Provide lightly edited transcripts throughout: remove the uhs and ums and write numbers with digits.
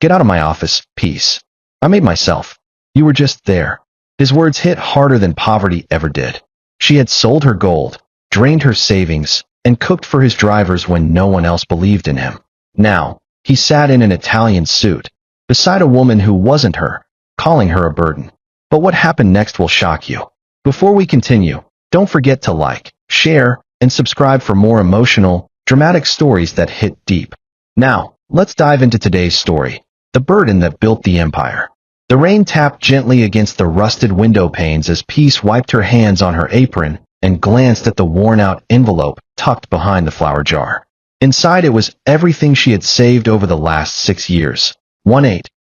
Get out of my office, Peace. I made myself. You were just there. His words hit harder than poverty ever did. She had sold her gold, drained her savings, and cooked for his drivers when no one else believed in him. Now, he sat in an Italian suit, beside a woman who wasn't her, calling her a burden. But what happened next will shock you. Before we continue, don't forget to like, share, and subscribe for more emotional, dramatic stories that hit deep. Now, let's dive into today's story, the burden that built the empire. The rain tapped gently against the rusted window panes as Peace wiped her hands on her apron and glanced at the worn-out envelope tucked behind the flour jar. Inside it was everything she had saved over the last 6 years.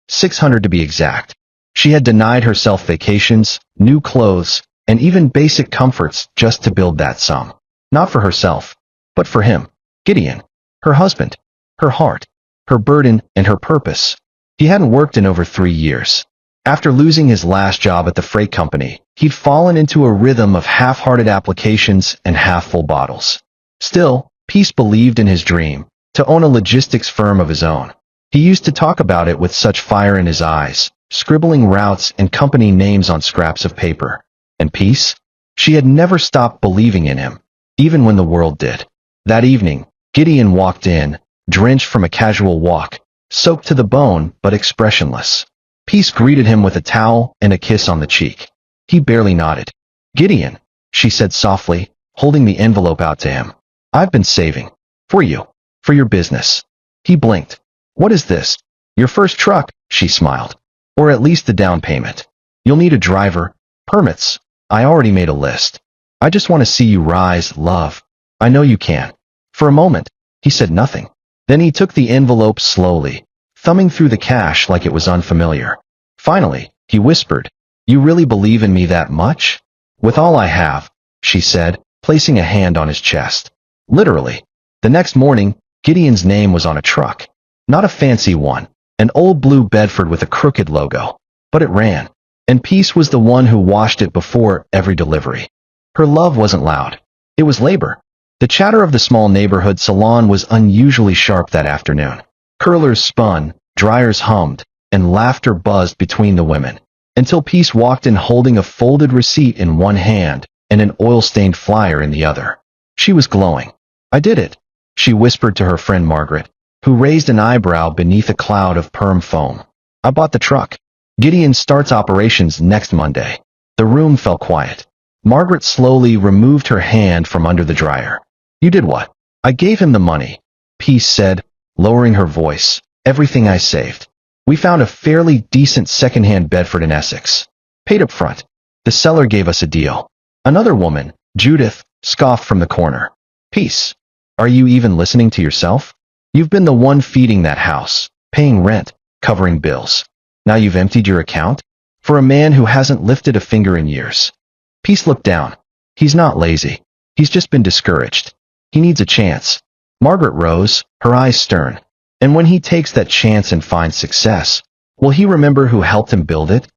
600 to be exact. She had denied herself vacations, new clothes, and even basic comforts just to build that sum. Not for herself, but for him, Gideon, her husband, her heart, her burden, and her purpose. He hadn't worked in over 3 years. After losing his last job at the freight company, he'd fallen into a rhythm of half-hearted applications and half-full bottles. Still, Peace believed in his dream, to own a logistics firm of his own. He used to talk about it with such fire in his eyes, scribbling routes and company names on scraps of paper. And Peace? She had never stopped believing in him, even when the world did. That evening, Gideon walked in, drenched from a casual walk, soaked to the bone but expressionless. Peace greeted him with a towel and a kiss on the cheek. He barely nodded. "Gideon," she said softly, holding the envelope out to him. "I've been saving. For you. For your business." He blinked. "What is this?" "Your first truck," she smiled. "Or at least the down payment. You'll need a driver, permits. I already made a list. I just want to see you rise, love. I know you can." For a moment, he said nothing. Then he took the envelope slowly, thumbing through the cash like it was unfamiliar. Finally, he whispered, "You really believe in me that much?" "With all I have," she said, placing a hand on his chest. Literally. The next morning, Gideon's name was on a truck. Not a fancy one, an old blue Bedford with a crooked logo. But it ran. And Peace was the one who washed it before every delivery. Her love wasn't loud. It was labor. The chatter of the small neighborhood salon was unusually sharp that afternoon. Curlers spun, dryers hummed, and laughter buzzed between the women, until Peace walked in holding a folded receipt in one hand and an oil-stained flyer in the other. She was glowing. "I did it," she whispered to her friend Margaret, who raised an eyebrow beneath a cloud of perm foam. "I bought the truck. Gideon starts operations next Monday." The room fell quiet. Margaret slowly removed her hand from under the dryer. "You did what?" "I gave him the money," Peace said, lowering her voice. "Everything I saved. We found a fairly decent second-hand Bedford in Essex. Paid up front. The seller gave us a deal." Another woman, Judith, scoffed from the corner. "Peace, are you even listening to yourself? You've been the one feeding that house, paying rent, covering bills. Now you've emptied your account? For a man who hasn't lifted a finger in years." Peace looked down. "He's not lazy. He's just been discouraged. He needs a chance." Margaret rose, her eyes stern. "And when he takes that chance and finds success, will he remember who helped him build it?"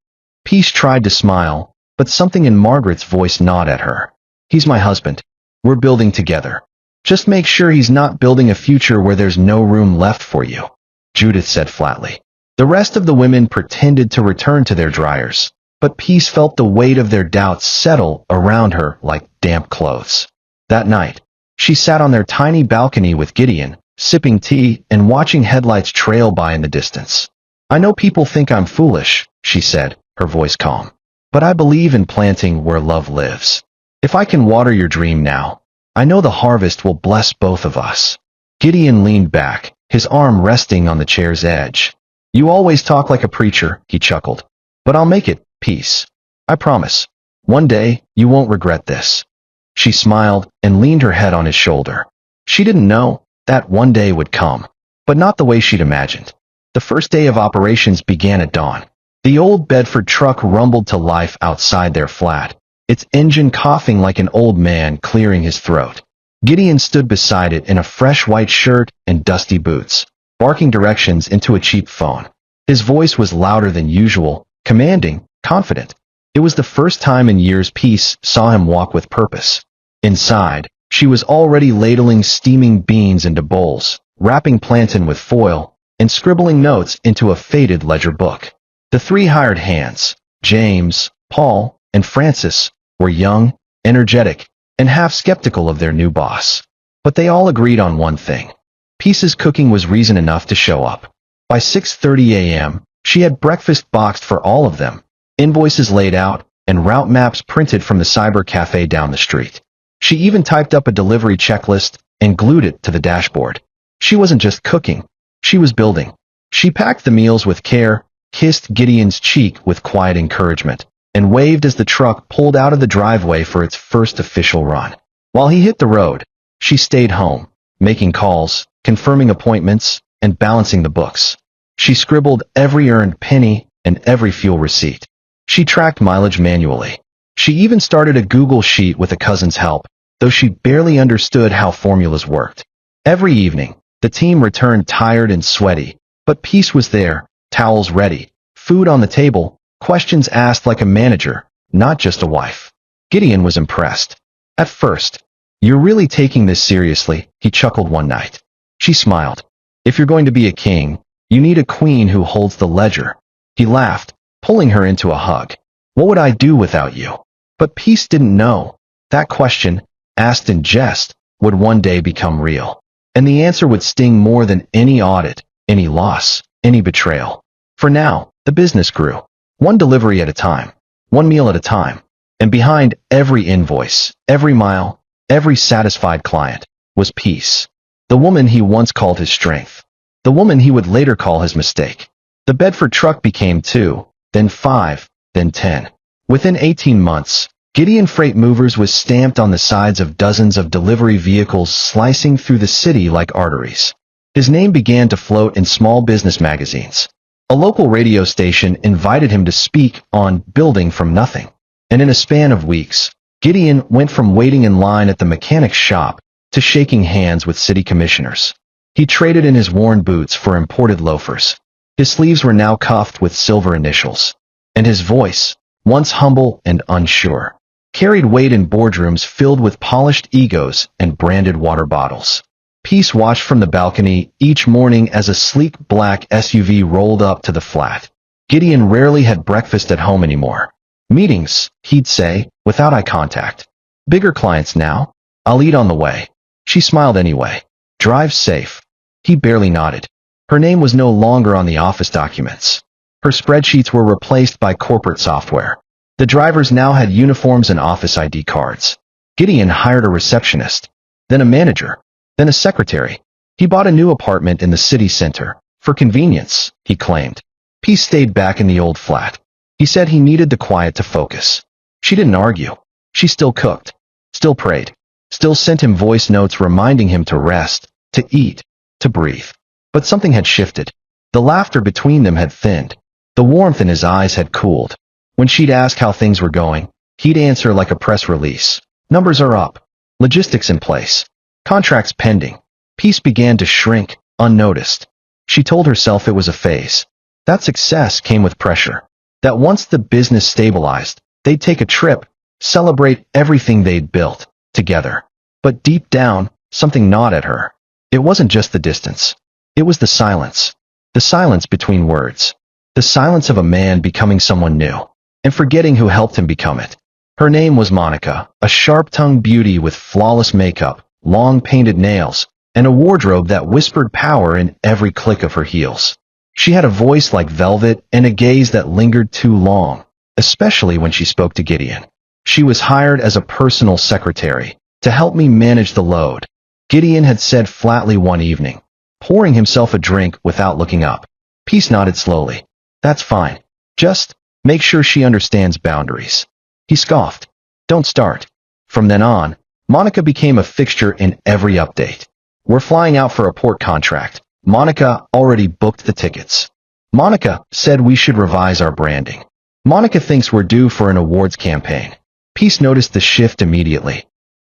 Peace tried to smile, but something in Margaret's voice gnawed at her. "He's my husband. We're building together. Just make sure he's not building a future where there's no room left for you," Judith said flatly. The rest of the women pretended to return to their dryers, but Peace felt the weight of their doubts settle around her like damp clothes. That night, she sat on their tiny balcony with Gideon, sipping tea and watching headlights trail by in the distance. "I know people think I'm foolish," she said, her voice calm. "But I believe in planting where love lives. If I can water your dream now, I know the harvest will bless both of us." Gideon leaned back, his arm resting on the chair's edge. "You always talk like a preacher," he chuckled. "But I'll make it, Peace. I promise. One day, you won't regret this." She smiled and leaned her head on his shoulder. She didn't know that one day would come, but not the way she'd imagined. The first day of operations began at dawn. The old Bedford truck rumbled to life outside their flat, its engine coughing like an old man clearing his throat. Gideon stood beside it in a fresh white shirt and dusty boots, barking directions into a cheap phone. His voice was louder than usual, commanding, confident. It was the first time in years Peace saw him walk with purpose. Inside, she was already ladling steaming beans into bowls, wrapping plantain with foil, and scribbling notes into a faded ledger book. The three hired hands, James, Paul, and Francis, were young, energetic, and half skeptical of their new boss. But they all agreed on one thing. Peace's cooking was reason enough to show up. By 6:30 a.m., she had breakfast boxed for all of them, invoices laid out, and route maps printed from the cyber cafe down the street. She even typed up a delivery checklist and glued it to the dashboard. She wasn't just cooking, she was building. She packed the meals with care, kissed Gideon's cheek with quiet encouragement, and waved as the truck pulled out of the driveway for its first official run. While he hit the road, she stayed home, making calls, confirming appointments, and balancing the books. She scribbled every earned penny and every fuel receipt. She tracked mileage manually. She even started a Google sheet with a cousin's help, though she barely understood how formulas worked. Every evening, the team returned tired and sweaty, but Peace was there, towels ready, food on the table, questions asked like a manager, not just a wife. Gideon was impressed. At first, "You're really taking this seriously," he chuckled one night. She smiled. "If you're going to be a king, you need a queen who holds the ledger." He laughed, pulling her into a hug. "What would I do without you?" But Peace didn't know. That question, asked in jest, would one day become real. And the answer would sting more than any audit, any loss, any betrayal. For now, the business grew. One delivery at a time, one meal at a time. And behind every invoice, every mile, every satisfied client, was Peace. The woman he once called his strength. The woman he would later call his mistake. The Bedford truck became 2, then 5, then 10. Within 18 months, Gideon Freight Movers was stamped on the sides of dozens of delivery vehicles slicing through the city like arteries. His name began to float in small business magazines. A local radio station invited him to speak on building from nothing. And in a span of weeks, Gideon went from waiting in line at the mechanic's shop to shaking hands with city commissioners. He traded in his worn boots for imported loafers. His sleeves were now cuffed with silver initials. And his voice, once humble and unsure, carried weight in boardrooms filled with polished egos and branded water bottles. Peace watched from the balcony each morning as a sleek black SUV rolled up to the flat. Gideon rarely had breakfast at home anymore. "Meetings," he'd say, without eye contact. "Bigger clients now. I'll eat on the way." She smiled anyway. "Drive safe." He barely nodded. Her name was no longer on the office documents. Her spreadsheets were replaced by corporate software. The drivers now had uniforms and office ID cards. Gideon hired a receptionist, then a manager, then a secretary. He bought a new apartment in the city center. For convenience, he claimed. Peace stayed back in the old flat. He said he needed the quiet to focus. She didn't argue. She still cooked, still prayed, still sent him voice notes reminding him to rest, to eat, to breathe. But something had shifted. The laughter between them had thinned. The warmth in his eyes had cooled. When she'd ask how things were going, he'd answer like a press release. Numbers are up. Logistics in place. Contracts pending. Peace began to shrink, unnoticed. She told herself it was a phase. That success came with pressure. That once the business stabilized, they'd take a trip, celebrate everything they'd built, together. But deep down, something gnawed at her. It wasn't just the distance. It was the silence. The silence between words. The silence of a man becoming someone new, and forgetting who helped him become it. Her name was Monica, a sharp-tongued beauty with flawless makeup, long painted nails, and a wardrobe that whispered power in every click of her heels. She had a voice like velvet and a gaze that lingered too long, especially when she spoke to Gideon. She was hired as a personal secretary, to help me manage the load, Gideon had said flatly one evening, pouring himself a drink without looking up. Peace nodded slowly. That's fine. Just make sure she understands boundaries. He scoffed. Don't start. From then on, Monica became a fixture in every update. We're flying out for a port contract. Monica already booked the tickets. Monica said we should revise our branding. Monica thinks we're due for an awards campaign. Peace noticed the shift immediately.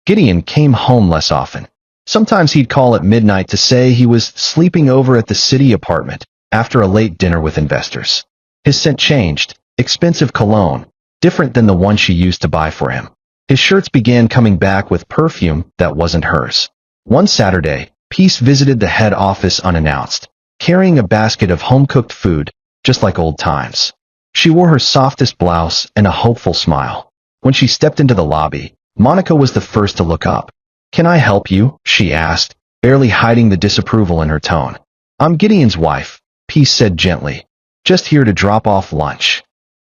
Gideon came home less often. Sometimes he'd call at midnight to say he was sleeping over at the city apartment after a late dinner with investors. His scent changed, expensive cologne, different than the one she used to buy for him. His shirts began coming back with perfume that wasn't hers. One Saturday, Peace visited the head office unannounced. carrying a basket of home-cooked food, just like old times. She wore her softest blouse and a hopeful smile. When she stepped into the lobby, Monica was the first to look up. "Can I help you?" she asked, barely hiding the disapproval in her tone. "I'm Gideon's wife," Peace said gently. "Just here to drop off lunch."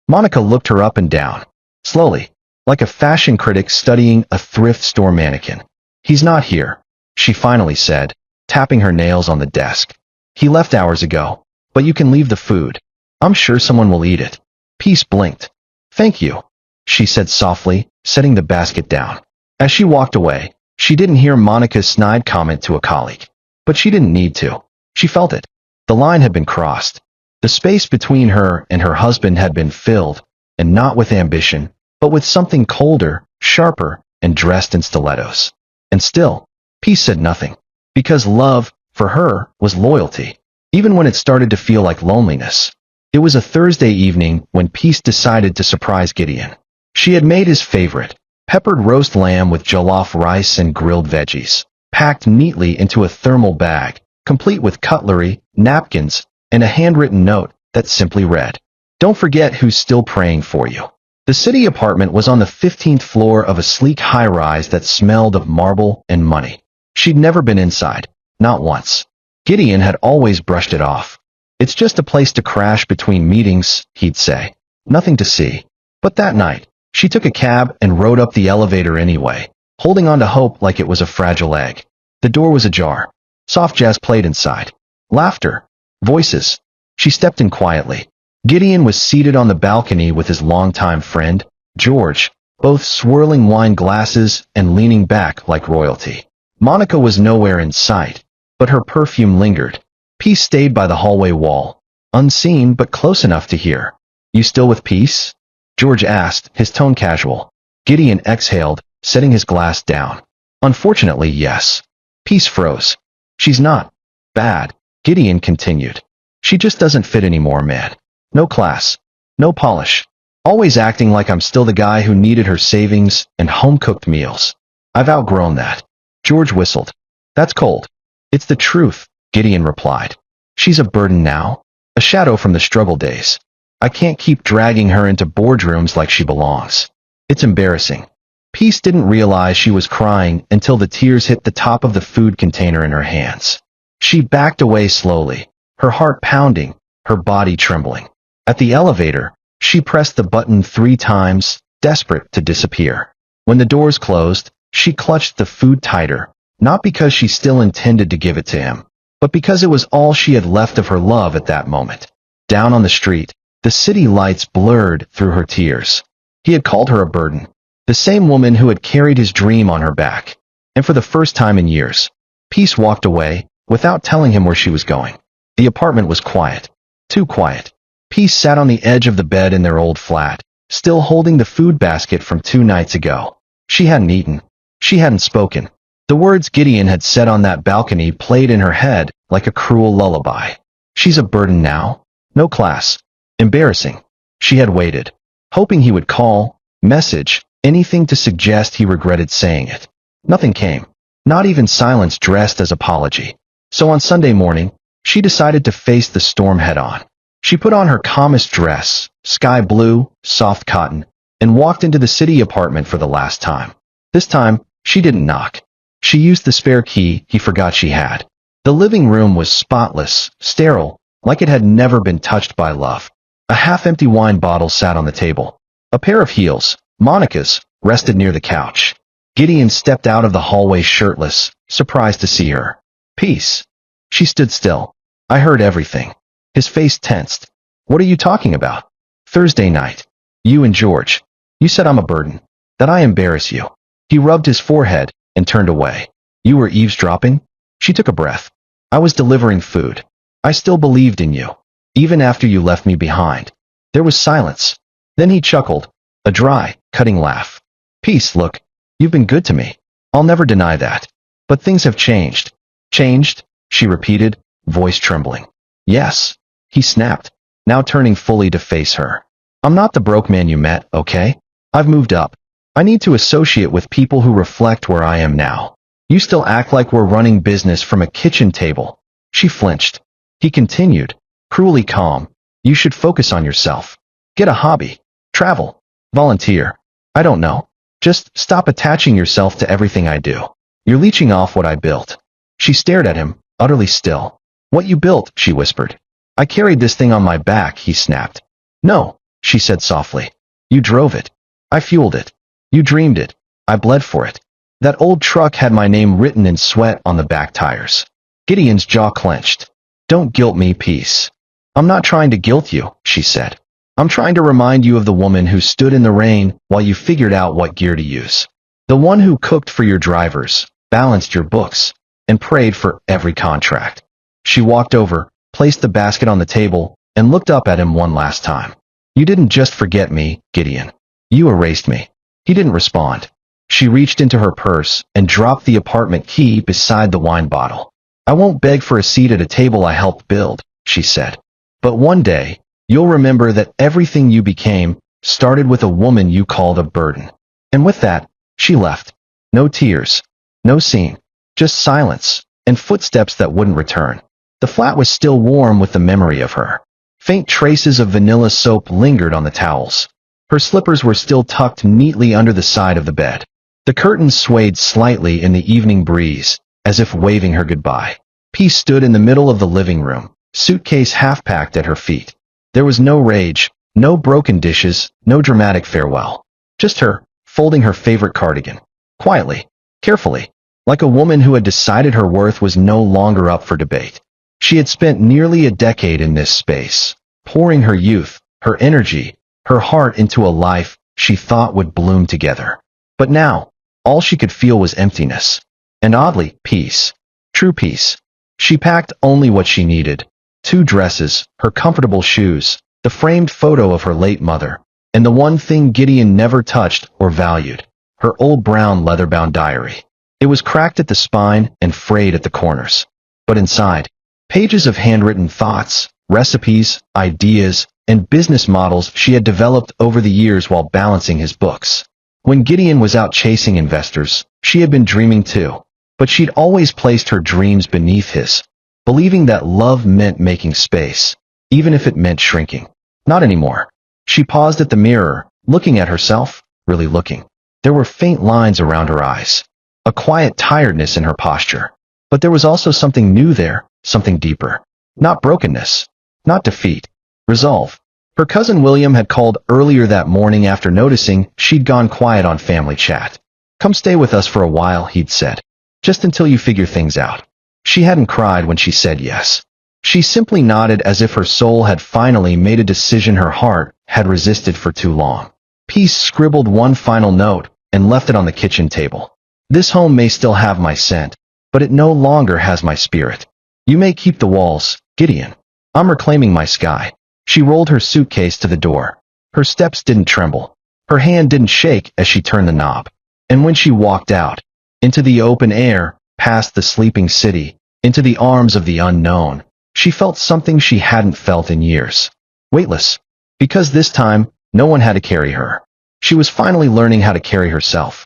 Monica looked her up and down, slowly, like a fashion critic studying a thrift store mannequin. "He's not here," she finally said, tapping her nails on the desk. "He left hours ago, but you can leave the food. I'm sure someone will eat it." Peace blinked. "Thank you," she said softly, setting the basket down. As she walked away, she didn't hear Monica's snide comment to a colleague. But she didn't need to. She felt it. The line had been crossed. The space between her and her husband had been filled, and not with ambition, but with something colder, sharper, and dressed in stilettos. And still, Peace said nothing. Because love, for her, was loyalty, even when it started to feel like loneliness. It was a Thursday evening when Peace decided to surprise Gideon. She had made his favorite, peppered roast lamb with jollof rice and grilled veggies, packed neatly into a thermal bag, complete with cutlery, napkins, and a handwritten note that simply read, "Don't forget who's still praying for you." The city apartment was on the 15th floor of a sleek high-rise that smelled of marble and money. She'd never been inside, not once. Gideon had always brushed it off. "It's just a place to crash between meetings," he'd say. "Nothing to see." But that night, she took a cab and rode up the elevator anyway, holding on to hope like it was a fragile egg. The door was ajar. Soft jazz played inside. Laughter. Voices. She stepped in quietly. Gideon was seated on the balcony with his longtime friend, George, both swirling wine glasses and leaning back like royalty. Monica was nowhere in sight, but her perfume lingered. Peace stayed by the hallway wall, unseen but close enough to hear. "You still with Peace?" George asked, his tone casual. Gideon exhaled, setting his glass down. "Unfortunately, yes." Peace froze. "She's not bad," Gideon continued. "She just doesn't fit anymore, man. No class. No polish. Always acting like I'm still the guy who needed her savings and home-cooked meals. I've outgrown that." George whistled. "That's cold." "It's the truth," Gideon replied. "She's a burden now. A shadow from the struggle days. I can't keep dragging her into boardrooms like she belongs. It's embarrassing." Peace didn't realize she was crying until the tears hit the top of the food container in her hands. She backed away slowly, her heart pounding, her body trembling. At the elevator, she pressed the button 3 times, desperate to disappear. When the doors closed, she clutched the food tighter, not because she still intended to give it to him, but because it was all she had left of her love at that moment. Down on the street, the city lights blurred through her tears. He had called her a burden. The same woman who had carried his dream on her back. And for the first time in years, Peace walked away, without telling him where she was going. The apartment was quiet. Too quiet. Peace sat on the edge of the bed in their old flat, still holding the food basket from 2 nights ago. She hadn't eaten. She hadn't spoken. The words Gideon had said on that balcony played in her head like a cruel lullaby. She's a burden now. No class. Embarrassing. She had waited, hoping he would call, message, anything to suggest he regretted saying it. Nothing came. Not even silence dressed as apology. So on Sunday morning, she decided to face the storm head-on. She put on her calmest dress, sky blue, soft cotton, and walked into the city apartment for the last time. This time, she didn't knock. She used the spare key he forgot she had. The living room was spotless, sterile, like it had never been touched by love. A half-empty wine bottle sat on the table. A pair of heels, Monica's, rested near the couch. Gideon stepped out of the hallway shirtless, surprised to see her. "Peace." She stood still. "I heard everything." His face tensed. "What are you talking about?" "Thursday night. You and George. You said I'm a burden. That I embarrass you." He rubbed his forehead and turned away. "You were eavesdropping?" She took a breath. "I was delivering food. I still believed in you, even after you left me behind." There was silence. Then he chuckled, a dry, cutting laugh. "Peace, look. You've been good to me. I'll never deny that. But things have changed." "Changed?" she repeated, voice trembling. "Yes," he snapped, now turning fully to face her. "I'm not the broke man you met, okay? I've moved up. I need to associate with people who reflect where I am now. You still act like we're running business from a kitchen table." She flinched. He continued, cruelly calm. You should focus on yourself. Get a hobby. Travel. Volunteer. I don't know. Just stop attaching yourself to everything I do. You're leeching off what I built. She stared at him, utterly still. What you built, she whispered. I carried this thing on my back, he snapped. No, she said softly. You drove it. I fueled it. You dreamed it. I bled for it. That old truck had my name written in sweat on the back tires. Gideon's jaw clenched. Don't guilt me, Peace. I'm not trying to guilt you, she said. I'm trying to remind you of the woman who stood in the rain while you figured out what gear to use. The one who cooked for your drivers, balanced your books, and prayed for every contract. She walked over, placed the basket on the table, and looked up at him one last time. You didn't just forget me, Gideon. You erased me. He didn't respond. She reached into her purse and dropped the apartment key beside the wine bottle. I won't beg for a seat at a table I helped build, she said. But one day, you'll remember that everything you became started with a woman you called a burden. And with that, she left. No tears. No scene. Just silence, and footsteps that wouldn't return. The flat was still warm with the memory of her. Faint traces of vanilla soap lingered on the towels. Her slippers were still tucked neatly under the side of the bed. The curtains swayed slightly in the evening breeze, as if waving her goodbye. Peace stood in the middle of the living room, suitcase half-packed at her feet. There was no rage, no broken dishes, no dramatic farewell. Just her, folding her favorite cardigan. Quietly, carefully, like a woman who had decided her worth was no longer up for debate. She had spent nearly a decade in this space, pouring her youth, her energy, her heart into a life she thought would bloom together. But now, all she could feel was emptiness. And oddly, peace. True peace. She packed only what she needed. 2 dresses, her comfortable shoes, the framed photo of her late mother, and the one thing Gideon never touched or valued, her old brown leather-bound diary. It was cracked at the spine and frayed at the corners. But inside, pages of handwritten thoughts, recipes, ideas, and business models she had developed over the years while balancing his books. When Gideon was out chasing investors, she had been dreaming too. But she'd always placed her dreams beneath his, believing that love meant making space, even if it meant shrinking. Not anymore. She paused at the mirror, looking at herself, really looking. There were faint lines around her eyes, a quiet tiredness in her posture. But there was also something new there, something deeper. Not brokenness, not defeat, resolve. Her cousin William had called earlier that morning after noticing she'd gone quiet on family chat. Come stay with us for a while, he'd said. Just until you figure things out. She hadn't cried when she said yes. She simply nodded as if her soul had finally made a decision her heart had resisted for too long. Peace scribbled one final note and left it on the kitchen table. This home may still have my scent, but it no longer has my spirit. You may keep the walls, Gideon. I'm reclaiming my sky. She rolled her suitcase to the door. Her steps didn't tremble. Her hand didn't shake as she turned the knob. And when she walked out, into the open air, past the sleeping city, into the arms of the unknown, she felt something she hadn't felt in years. Weightless. Because this time, no one had to carry her. She was finally learning how to carry herself.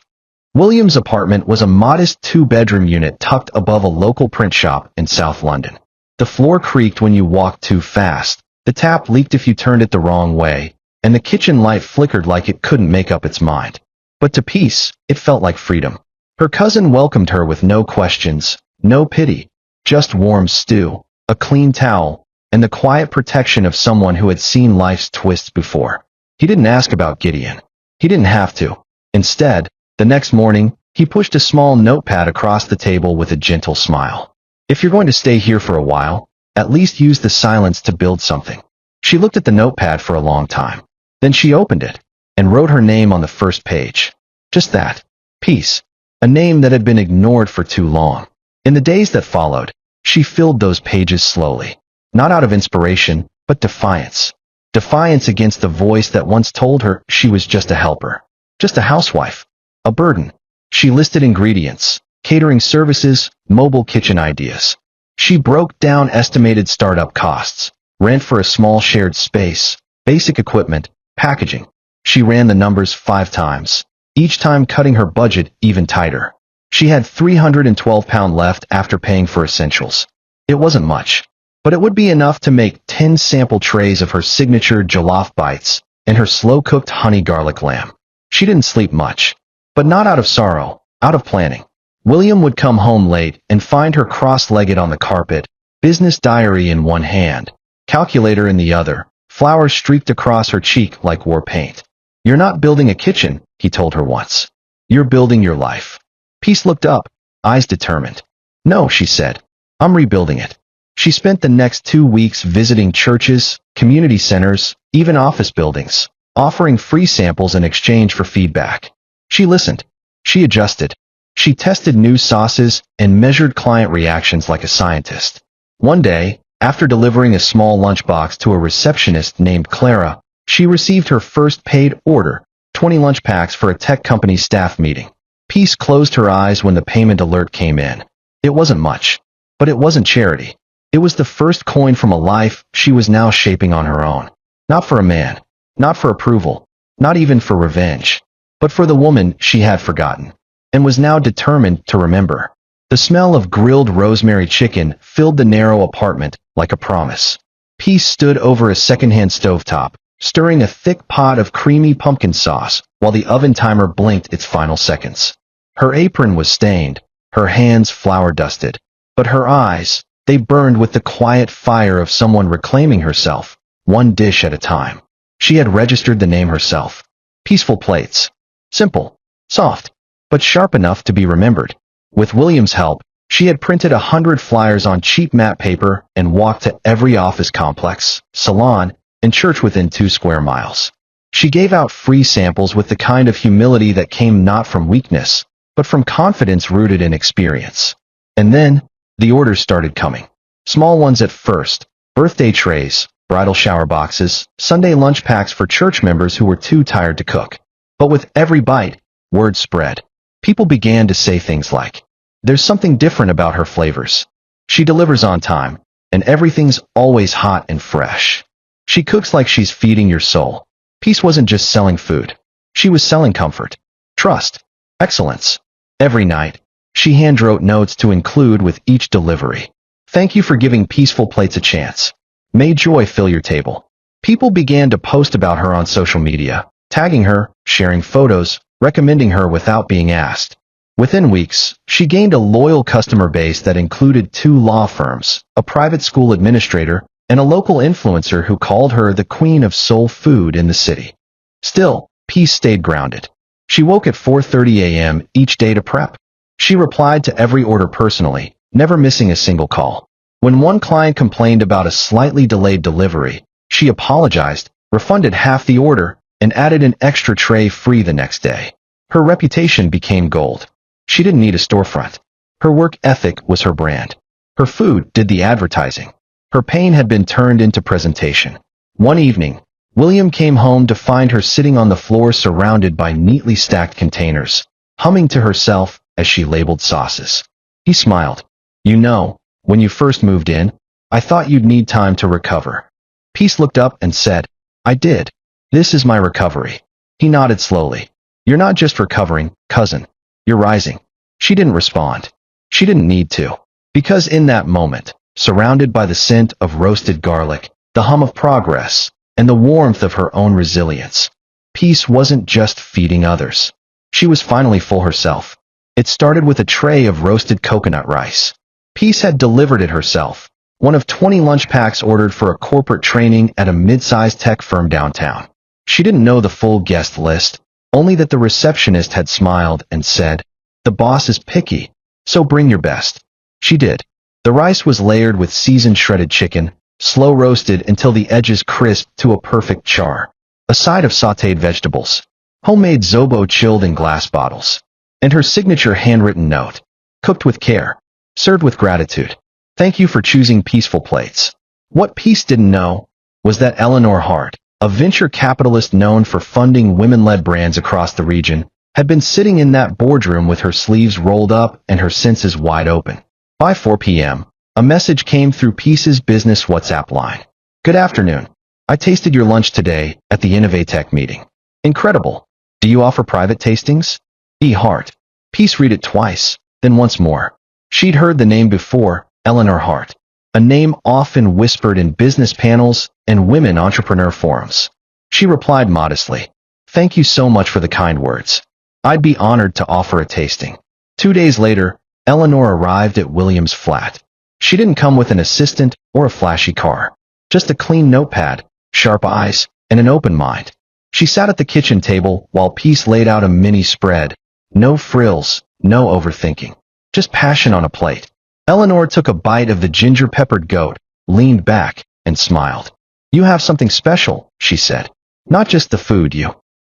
William's apartment was a modest 2-bedroom unit tucked above a local print shop in South London. The floor creaked when you walked too fast, the tap leaked if you turned it the wrong way, and the kitchen light flickered like it couldn't make up its mind. But to Peace, it felt like freedom. Her cousin welcomed her with no questions, no pity, just warm stew, a clean towel, and the quiet protection of someone who had seen life's twists before. He didn't ask about Gideon. He didn't have to. Instead, the next morning, he pushed a small notepad across the table with a gentle smile. If you're going to stay here for a while, at least use the silence to build something. She looked at the notepad for a long time. Then she opened it and wrote her name on the first page. Just that. Peace. A name that had been ignored for too long. In the days that followed, she filled those pages slowly. Not out of inspiration, but defiance. Defiance against the voice that once told her she was just a helper. Just a housewife. A burden. She listed ingredients, catering services, mobile kitchen ideas. She broke down estimated startup costs, rent for a small shared space, basic equipment, packaging. She ran the numbers 5 times, each time cutting her budget even tighter. She had £312 left after paying for essentials. It wasn't much, but it would be enough to make 10 sample trays of her signature jollof bites and her slow-cooked honey garlic lamb. She didn't sleep much, but not out of sorrow, out of planning. William would come home late and find her cross-legged on the carpet, business diary in one hand, calculator in the other, flowers streaked across her cheek like war paint. "You're not building a kitchen," he told her once. "You're building your life." Peace looked up, eyes determined. "No," she said. "I'm rebuilding it." She spent the next 2 weeks visiting churches, community centers, even office buildings, offering free samples in exchange for feedback. She listened. She adjusted. She tested new sauces and measured client reactions like a scientist. One day, after delivering a small lunchbox to a receptionist named Clara, she received her first paid order, 20 lunch packs for a tech company's staff meeting. Peace closed her eyes when the payment alert came in. It wasn't much, but it wasn't charity. It was the first coin from a life she was now shaping on her own. Not for a man, not for approval, not even for revenge, but for the woman she had forgotten, and was now determined to remember. The smell of grilled rosemary chicken filled the narrow apartment like a promise. Peace stood over a secondhand stovetop, stirring a thick pot of creamy pumpkin sauce while the oven timer blinked its final seconds. Her apron was stained, her hands flour-dusted, but her eyes, they burned with the quiet fire of someone reclaiming herself, one dish at a time. She had registered the name herself. Peaceful Plates. Simple, soft, but sharp enough to be remembered. With William's help, she had printed 100 flyers on cheap matte paper and walked to every office complex, salon, and church within 2 square miles. She gave out free samples with the kind of humility that came not from weakness, but from confidence rooted in experience. And then, the orders started coming. Small ones at first, birthday trays, bridal shower boxes, Sunday lunch packs for church members who were too tired to cook. But with every bite, word spread. People began to say things like, "There's something different about her flavors. She delivers on time, and everything's always hot and fresh. She cooks like she's feeding your soul." Peace wasn't just selling food. She was selling comfort, trust, excellence. Every night, she hand-wrote notes to include with each delivery. "Thank you for giving Peaceful Plates a chance. May joy fill your table." People began to post about her on social media, tagging her, sharing photos, recommending her without being asked. Within weeks, she gained a loyal customer base that included 2 law firms, a private school administrator, and a local influencer who called her the queen of soul food in the city. Still, Peace stayed grounded. She woke at 4:30 a.m. each day to prep. She replied to every order personally, never missing a single call. When one client complained about a slightly delayed delivery, she apologized, refunded half the order, and added an extra tray free the next day. Her reputation became gold. She didn't need a storefront. Her work ethic was her brand. Her food did the advertising. Her pain had been turned into presentation. One evening, William came home to find her sitting on the floor surrounded by neatly stacked containers, humming to herself as she labeled sauces. He smiled. "You know, when you first moved in, I thought you'd need time to recover." Peace looked up and said, "I did. This is my recovery." He nodded slowly. "You're not just recovering, cousin. You're rising." She didn't respond. She didn't need to. Because in that moment, surrounded by the scent of roasted garlic, the hum of progress, and the warmth of her own resilience, Peace wasn't just feeding others. She was finally full herself. It started with a tray of roasted coconut rice. Peace had delivered it herself, one of 20 lunch packs ordered for a corporate training at a mid-sized tech firm downtown. She didn't know the full guest list, only that the receptionist had smiled and said, "The boss is picky, so bring your best." She did. The rice was layered with seasoned shredded chicken, slow roasted until the edges crisped to a perfect char, a side of sautéed vegetables, homemade zobo chilled in glass bottles, and her signature handwritten note, cooked with care, served with gratitude. "Thank you for choosing Peaceful Plates." What Peace didn't know was that Eleanor Hart, a venture capitalist known for funding women-led brands across the region, had been sitting in that boardroom with her sleeves rolled up and her senses wide open. By 4 p.m., a message came through Peace's business WhatsApp line. "Good afternoon. I tasted your lunch today at the Innovatech meeting. Incredible. Do you offer private tastings? E. Hart." Peace read it twice, then once more. She'd heard the name before, Eleanor Hart. a name often whispered in business panels and women entrepreneur forums. She replied modestly, "Thank you so much for the kind words. I'd be honored to offer a tasting." 2 days later, Eleanor arrived at William's flat. She didn't come with an assistant or a flashy car, just a clean notepad, sharp eyes, and an open mind. She sat at the kitchen table while Peace laid out a mini spread. No frills, no overthinking, just passion on a plate. Eleanor took a bite of the ginger-peppered goat, leaned back, and smiled. "You have something special," she said. "Not just the food,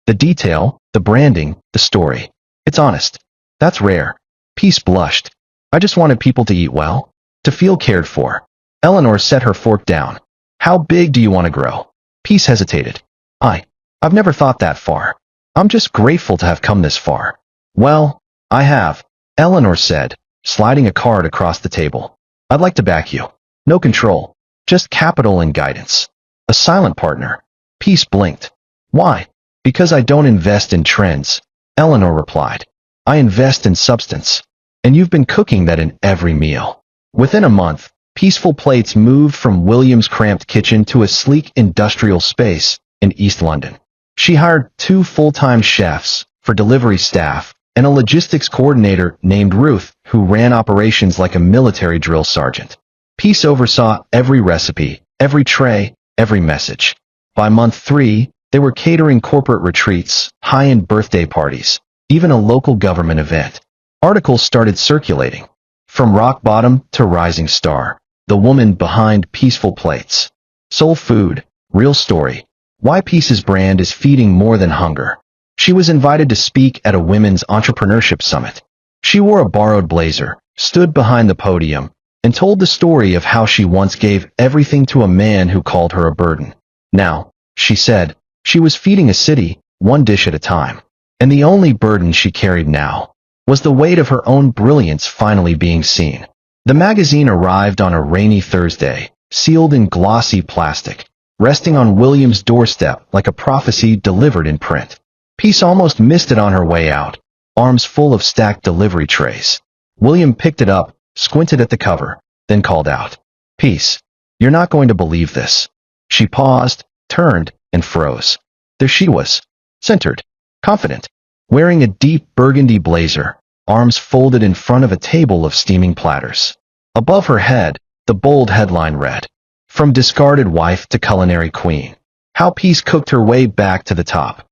the detail, the branding, the story. It's honest. That's rare." Peace blushed. "I just wanted people to eat well, to feel cared for." Eleanor set her fork down. "How big do you want to grow?" Peace hesitated. I've never thought that far. I'm just grateful to have come this far." "Well, I have," Eleanor said, sliding a card across the table. "I'd like to back you. No control, just capital and guidance. A silent partner." Peace blinked. "Why?" "Because I don't invest in trends," Eleanor replied. "I invest in substance. And you've been cooking that in every meal." Within a month, Peaceful Plates moved from William's cramped kitchen to a sleek industrial space in East London. She hired 2 full-time chefs for delivery staff and a logistics coordinator named Ruth, who ran operations like a military drill sergeant. Peace oversaw every recipe, every tray, every message. By month 3, they were catering corporate retreats, high-end birthday parties, even a local government event. Articles started circulating. From rock bottom to rising star, the woman behind Peaceful Plates. Soul food, real story. Why Peace's brand is feeding more than hunger. She was invited to speak at a women's entrepreneurship summit. She wore a borrowed blazer, stood behind the podium, and told the story of how she once gave everything to a man who called her a burden. Now, she said, she was feeding a city, one dish at a time. And the only burden she carried now was the weight of her own brilliance finally being seen. The magazine arrived on a rainy Thursday, sealed in glossy plastic, resting on William's doorstep like a prophecy delivered in print. Peace almost missed it on her way out, arms full of stacked delivery trays. William picked it up, squinted at the cover, then called out, "Peace, you're not going to believe this." She paused, turned, and froze. There she was, centered, confident, wearing a deep burgundy blazer, arms folded in front of a table of steaming platters. Above her head, the bold headline read, "From discarded wife to culinary queen. How Peace cooked her way back to the top."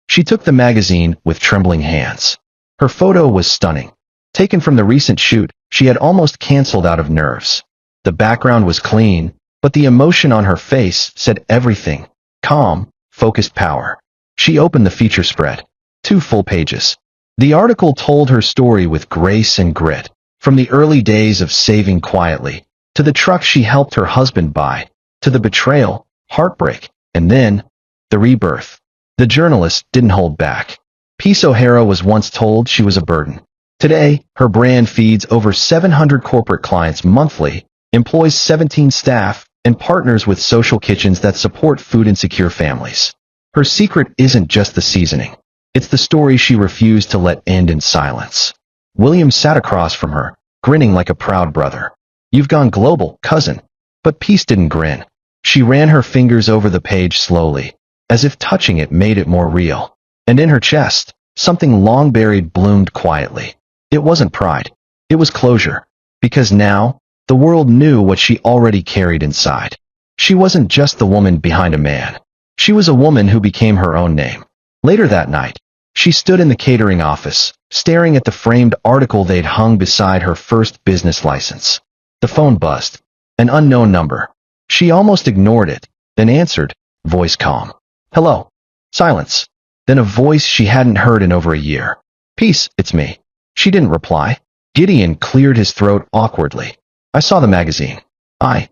She took the magazine with trembling hands. Her photo was stunning. Taken from the recent shoot, she had almost canceled out of nerves. The background was clean, but the emotion on her face said everything. Calm, focused power. She opened the feature spread. 2 full pages. The article told her story with grace and grit, from the early days of saving quietly, to the truck she helped her husband buy, to the betrayal, heartbreak, and then the rebirth. The journalist didn't hold back. Peace O'Hara was once told she was a burden. Today, her brand feeds over 700 corporate clients monthly, employs 17 staff, and partners with social kitchens that support food-insecure families. Her secret isn't just the seasoning. It's the story she refused to let end in silence. William sat across from her, grinning like a proud brother. "You've gone global, cousin." But Peace didn't grin. She ran her fingers over the page slowly, as if touching it made it more real. And in her chest, something long buried bloomed quietly. It wasn't pride. It was closure. Because now, the world knew what she already carried inside. She wasn't just the woman behind a man. She was a woman who became her own name. Later that night, she stood in the catering office, staring at the framed article they'd hung beside her first business license. The phone buzzed. An unknown number. She almost ignored it, then answered, voice calm. "Hello." Silence. Then a voice she hadn't heard in over a year. "Peace, it's me." She didn't reply. Gideon cleared his throat awkwardly. "I saw the magazine. I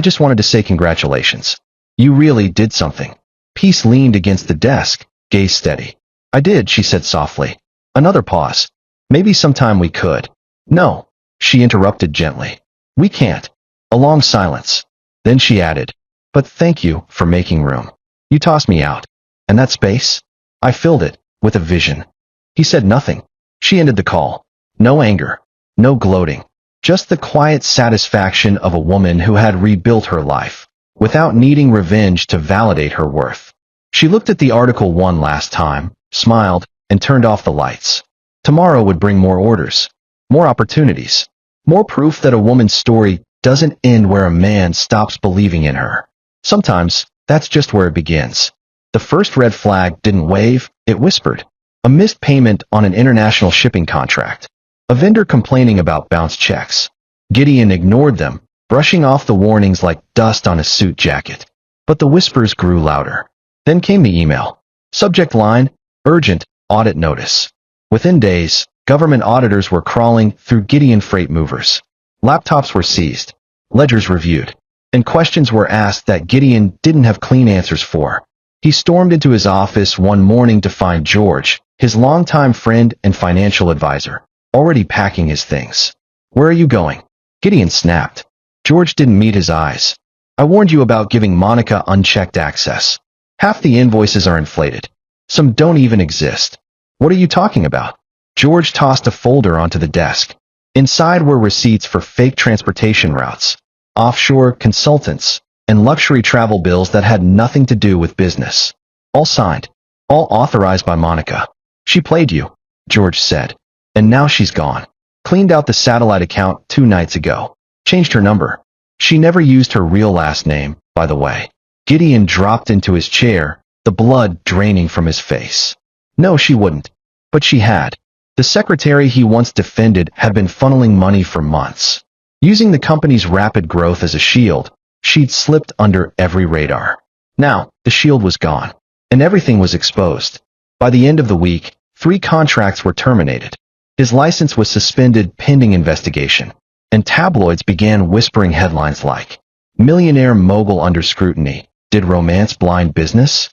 just wanted to say congratulations. You really did something." Peace leaned against the desk, gaze steady. "I did," she said softly. Another pause. "Maybe sometime we could." "No," she interrupted gently. "We can't." A long silence. Then she added, "But thank you for making room. You tossed me out. And that space? I filled it with a vision." He said nothing. She ended the call. No anger. No gloating. Just the quiet satisfaction of a woman who had rebuilt her life, without needing revenge to validate her worth. She looked at the article one last time, smiled, and turned off the lights. Tomorrow would bring more orders, more opportunities, more proof that a woman's story doesn't end where a man stops believing in her. Sometimes, that's just where it begins. The first red flag didn't wave, it whispered. A missed payment on an international shipping contract. A vendor complaining about bounced checks. Gideon ignored them, brushing off the warnings like dust on a suit jacket. But the whispers grew louder. Then came the email. Subject line, urgent, audit notice. Within days, government auditors were crawling through Gideon freight movers. Laptops were seized, ledgers reviewed, and questions were asked that Gideon didn't have clean answers for. He stormed into his office one morning to find George, his longtime friend and financial advisor, already packing his things. "Where are you going?" Gideon snapped. George didn't meet his eyes. "I warned you about giving Monica unchecked access. Half the invoices are inflated. Some don't even exist." "What are you talking about?" George tossed a folder onto the desk. Inside were receipts for fake transportation routes, offshore consultants, and luxury travel bills that had nothing to do with business. All signed. All authorized by Monica. "She played you," George said. "And now she's gone. Cleaned out the satellite account 2 nights ago. Changed her number. She never used her real last name, by the way." Gideon dropped into his chair, the blood draining from his face. No, she wouldn't. But she had. The secretary he once defended had been funneling money for months. Using the company's rapid growth as a shield, she'd slipped under every radar. Now, the shield was gone, and everything was exposed. By the end of the week, 3 contracts were terminated. His license was suspended pending investigation, and tabloids began whispering headlines like, "Millionaire mogul under scrutiny, did romance blind business?"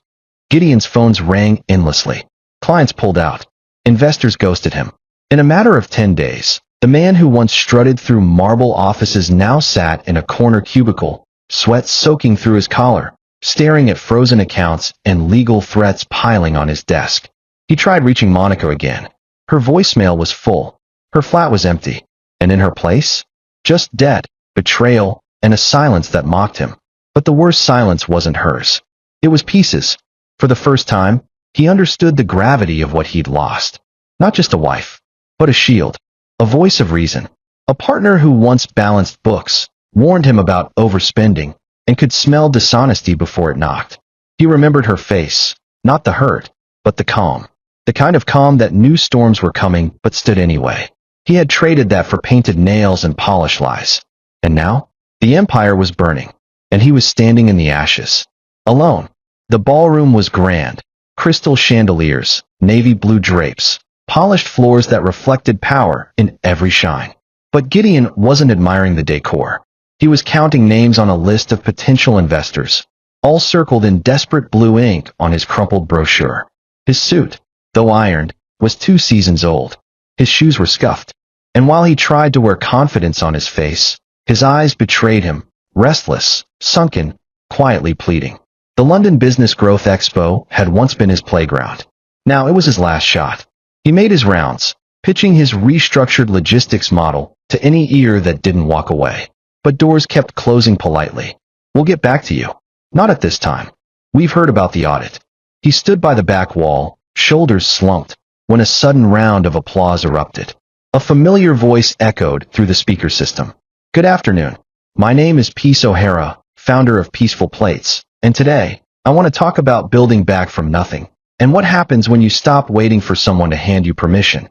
Gideon's phones rang endlessly. Clients pulled out. Investors ghosted him. In a matter of 10 days, the man who once strutted through marble offices now sat in a corner cubicle, sweat soaking through his collar, staring at frozen accounts and legal threats piling on his desk. He tried reaching Monica again. Her voicemail was full. Her flat was empty. And in her place? Just dead, betrayal, and a silence that mocked him. But the worst silence wasn't hers. It was Peace's. For the first time, he understood the gravity of what he'd lost. Not just a wife, but a shield, a voice of reason, a partner who once balanced books, warned him about overspending, and could smell dishonesty before it knocked. He remembered her face, not the hurt, but the calm. The kind of calm that knew storms were coming but stood anyway. He had traded that for painted nails and polished lies. And now, the empire was burning, and he was standing in the ashes. Alone. The ballroom was grand. Crystal chandeliers, navy blue drapes, polished floors that reflected power in every shine. But Gideon wasn't admiring the decor. He was counting names on a list of potential investors, all circled in desperate blue ink on his crumpled brochure. His suit, though ironed, was 2 seasons old. His shoes were scuffed. And while he tried to wear confidence on his face, his eyes betrayed him, restless, sunken, quietly pleading. The London Business Growth Expo had once been his playground. Now it was his last shot. He made his rounds, pitching his restructured logistics model to any ear that didn't walk away. But doors kept closing politely. "We'll get back to you. Not at this time. We've heard about the audit." He stood by the back wall, shoulders slumped, when a sudden round of applause erupted. A familiar voice echoed through the speaker system. "Good afternoon. My name is Peace O'Hara, founder of Peaceful Plates, and today, I want to talk about building back from nothing, and what happens when you stop waiting for someone to hand you permission."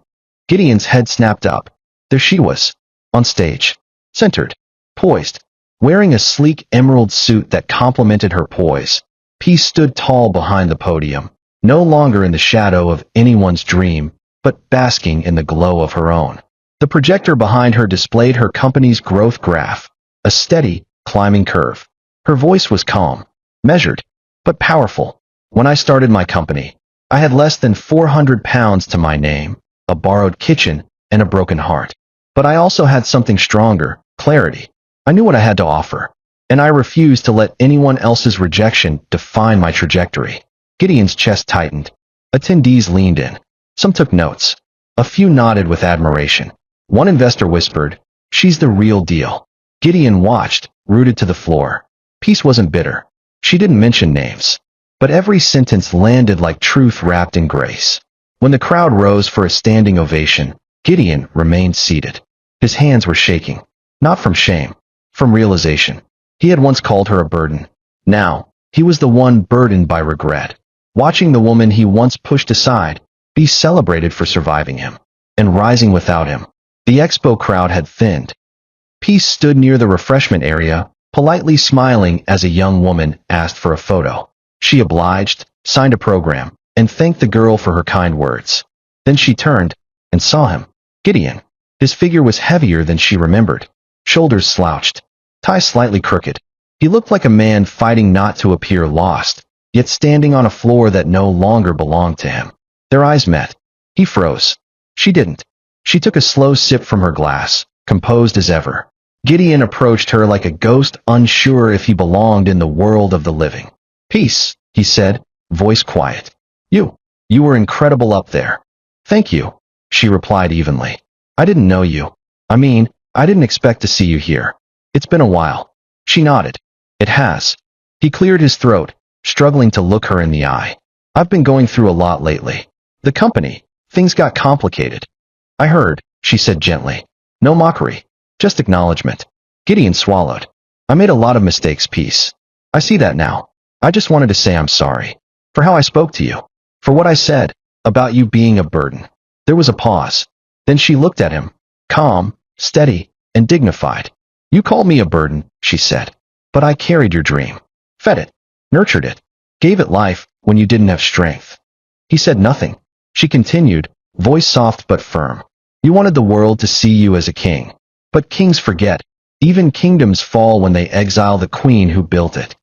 Gideon's head snapped up. There she was, on stage, centered, poised, wearing a sleek emerald suit that complemented her poise. Peace stood tall behind the podium, no longer in the shadow of anyone's dream, but basking in the glow of her own. The projector behind her displayed her company's growth graph, a steady, climbing curve. Her voice was calm, measured, but powerful. "When I started my company, I had less than 400 pounds to my name, a borrowed kitchen, and a broken heart. But I also had something stronger, clarity. I knew what I had to offer, and I refused to let anyone else's rejection define my trajectory." Gideon's chest tightened. Attendees leaned in. Some took notes. A few nodded with admiration. One investor whispered, She's the real deal. Gideon watched, rooted to the floor. Peace wasn't bitter. She didn't mention names. But every sentence landed like truth wrapped in grace. When the crowd rose for a standing ovation, Gideon remained seated. His hands were shaking. Not from shame. From realization. He had once called her a burden. Now, he was the one burdened by regret. Watching the woman he once pushed aside be celebrated for surviving him and rising without him. The expo crowd had thinned. Peace stood near the refreshment area, politely smiling as a young woman asked for a photo. She obliged, signed a program, and thanked the girl for her kind words. Then she turned and saw him. Gideon. His figure was heavier than she remembered. Shoulders slouched. Tie slightly crooked. He looked like a man fighting not to appear lost, yet standing on a floor that no longer belonged to him. Their eyes met. He froze. She didn't. She took a slow sip from her glass, composed as ever. Gideon approached her like a ghost, unsure if he belonged in the world of the living. Peace, he said, voice quiet. You were incredible up there. Thank you, she replied evenly. I didn't know you. I didn't expect to see you here. It's been a while. She nodded. It has. He cleared his throat, struggling to look her in the eye. I've been going through a lot lately. The company, things got complicated. I heard, she said gently. No mockery, just acknowledgement. Gideon swallowed. I made a lot of mistakes, Peace. I see that now. I just wanted to say I'm sorry. For how I spoke to you. For what I said, about you being a burden. There was a pause. Then she looked at him, calm, steady, and dignified. You called me a burden, she said. But I carried your dream. Fed it. Nurtured it. Gave it life when you didn't have strength. He said nothing. She continued, voice soft but firm. You wanted the world to see you as a king. But kings forget. Even kingdoms fall when they exile the queen who built it.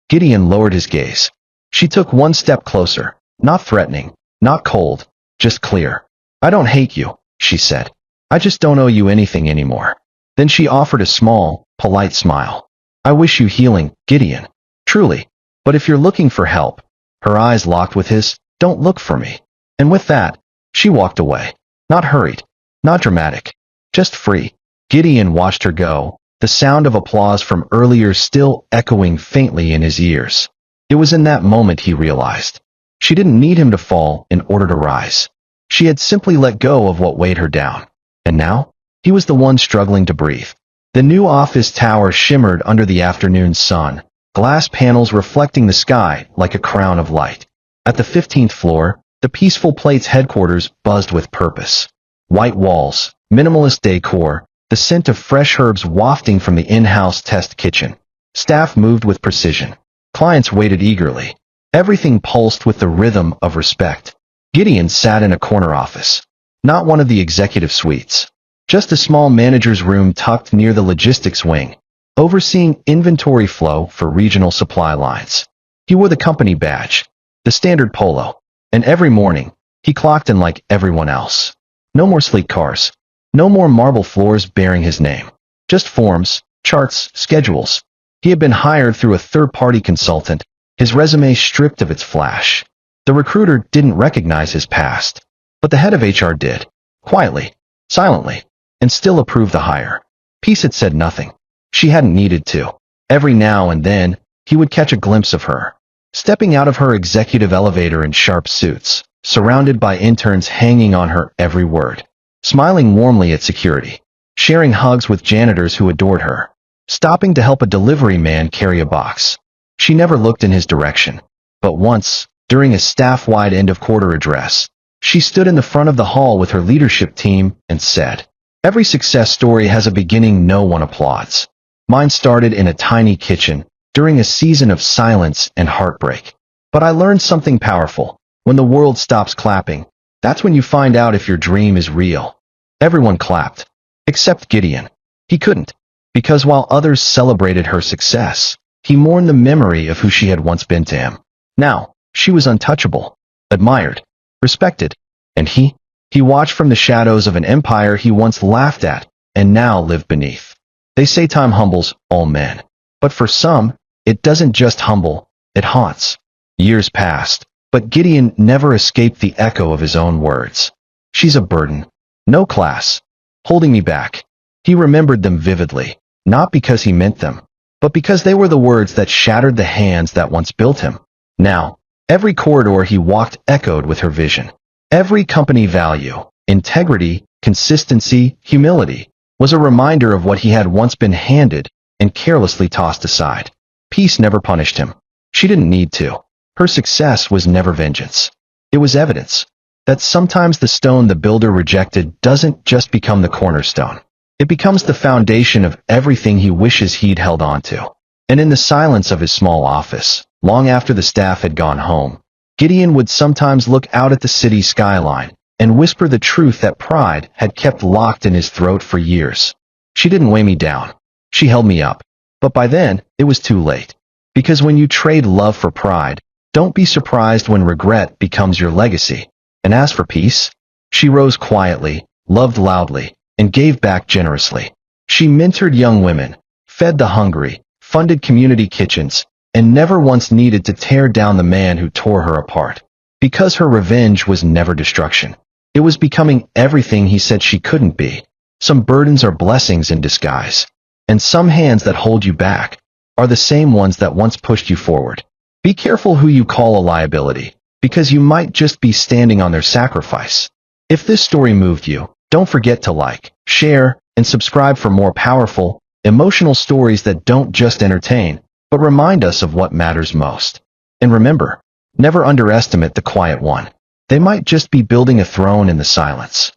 Gideon lowered his gaze. She took one step closer, not threatening, not cold, just clear. I don't hate you, she said. I just don't owe you anything anymore. Then she offered a small, polite smile. I wish you healing, Gideon. Truly. But if you're looking for help, her eyes locked with his, don't look for me. And with that, she walked away. Not hurried, not dramatic, just free. Gideon watched her go, the sound of applause from earlier still echoing faintly in his ears. It was in that moment he realized. She didn't need him to fall in order to rise. She had simply let go of what weighed her down. And now, he was the one struggling to breathe. The new office tower shimmered under the afternoon sun, glass panels reflecting the sky like a crown of light. At the 15th floor, the Peaceful Plate's headquarters buzzed with purpose. White walls, minimalist decor, the scent of fresh herbs wafting from the in-house test kitchen. Staff moved with precision. Clients waited eagerly. Everything pulsed with the rhythm of respect. Gideon sat in a corner office. Not one of the executive suites. Just a small manager's room tucked near the logistics wing, overseeing inventory flow for regional supply lines. He wore the company badge, the standard polo, and every morning, he clocked in like everyone else. No more sleek cars. No more marble floors bearing his name. Just forms, charts, schedules. He had been hired through a third-party consultant, his resume stripped of its flash. The recruiter didn't recognize his past, but the head of HR did, quietly, silently, and still approved the hire. Peace had said nothing. She hadn't needed to. Every now and then, he would catch a glimpse of her, stepping out of her executive elevator in sharp suits, surrounded by interns hanging on her every word, smiling warmly at security, sharing hugs with janitors who adored her, stopping to help a delivery man carry a box. She never looked in his direction, but once, during a staff-wide end-of-quarter address, she stood in the front of the hall with her leadership team and said, "Every success story has a beginning no one applauds. Mine started in a tiny kitchen, during a season of silence and heartbreak. But I learned something powerful. When the world stops clapping, that's when you find out if your dream is real." Everyone clapped. Except Gideon. He couldn't. Because while others celebrated her success, he mourned the memory of who she had once been to him. Now, she was untouchable, admired, respected, and he watched from the shadows of an empire he once laughed at and now lived beneath. They say time humbles all men. But for some, it doesn't just humble, it haunts. Years passed, but Gideon never escaped the echo of his own words. She's a burden. No class. Holding me back. He remembered them vividly, not because he meant them, but because they were the words that shattered the hands that once built him. Now, every corridor he walked echoed with her vision. Every company value, integrity, consistency, humility, was a reminder of what he had once been handed and carelessly tossed aside. Peace never punished him. She didn't need to. Her success was never vengeance. It was evidence that sometimes the stone the builder rejected doesn't just become the cornerstone. It becomes the foundation of everything he wishes he'd held on to. And in the silence of his small office, long after the staff had gone home, Gideon would sometimes look out at the city skyline and whisper the truth that pride had kept locked in his throat for years. She didn't weigh me down. She held me up. But by then, it was too late. Because when you trade love for pride, don't be surprised when regret becomes your legacy. And as for peace, she rose quietly, loved loudly, and gave back generously. She mentored young women, fed the hungry, funded community kitchens, and never once needed to tear down the man who tore her apart. Because her revenge was never destruction. It was becoming everything he said she couldn't be. Some burdens are blessings in disguise. And some hands that hold you back are the same ones that once pushed you forward. Be careful who you call a liability, because you might just be standing on their sacrifice. If this story moved you, don't forget to like, share, and subscribe for more powerful, emotional stories that don't just entertain, but remind us of what matters most. And remember, never underestimate the quiet one. They might just be building a throne in the silence.